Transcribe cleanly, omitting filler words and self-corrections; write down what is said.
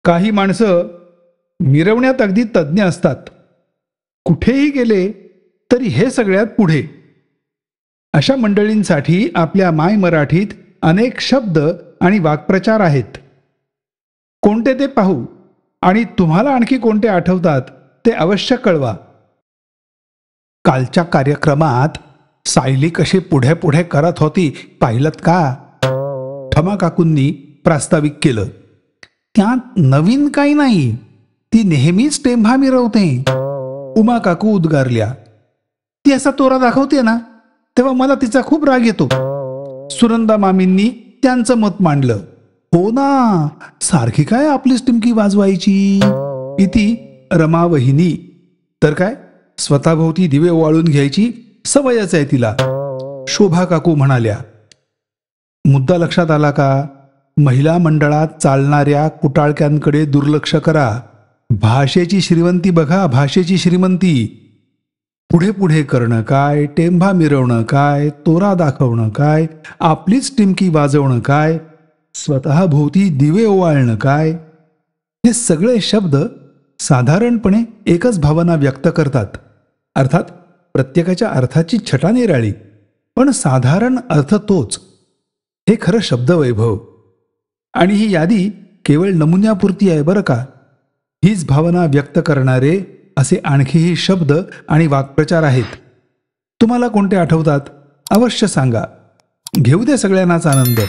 काही माणसं मिरवण्यात अगदी तज्ज्ञ असतात. कुठेही गेले तरी हे सगळ्यात पुढे. अशा मंडळींसाठी आपल्या माय मराठीत अनेक शब्द आणि वाक्प्रचार आहेत. कोणते ते पाहू आणि तुम्हाला आणखी कोणते आठवतात ते अवश्य कळवा. कालच्या कार्यक्रमात सायली कशी पुढे पुढे करत होती पाहिलत का? ठमा काकूंनी प्रास्ताविक केलं. त्यात नवीन काही नाही, ती नेहमीच टेंभा मिरवते. उमा काकू उद्गारल्या. ती असा तोरा दाखवते ना तेव्हा मला तिचा खूप राग येतो. सुनंदा मामींनी त्यांचं मत मांडलं. हो ना, सारखी काय आपलीच टिमकी वाजवायची. इति रमा वहिनी. तर काय, स्वतःभोवती दिवे ओवाळून घ्यायची सवयच आहे तिला. शोभा काकू म्हणाल्या. मुद्दा लक्षात आला का? महिला मंडळात चालणाऱ्या कुटाळक्यांकडे दुर्लक्ष करा. भाषेची श्रीमंती बघा, भाषेची श्रीमंती. पुढे पुढे करणं काय, टेंभा मिरवणं काय, तोरा दाखवणं काय, आपलीच टिमकी वाजवणं काय, स्वतः भोवती दिवे ओवाळणं काय, हे सगळे शब्द साधारणपणे एकच भावना व्यक्त करतात. अर्थात प्रत्येकाच्या अर्थाची छटा निराळी, पण साधारण अर्थ तोच. हे खरं शब्दवैभव. आणि ही यादी केवळ नमुन्यापुरती आहे बरं का. हीच भावना व्यक्त करणारे असे आणखीही शब्द आणि वाक्प्रचार आहेत. तुम्हाला कोणते आठवतात अवश्य सांगा. घेऊ दे सगळ्यांनाच आनंद.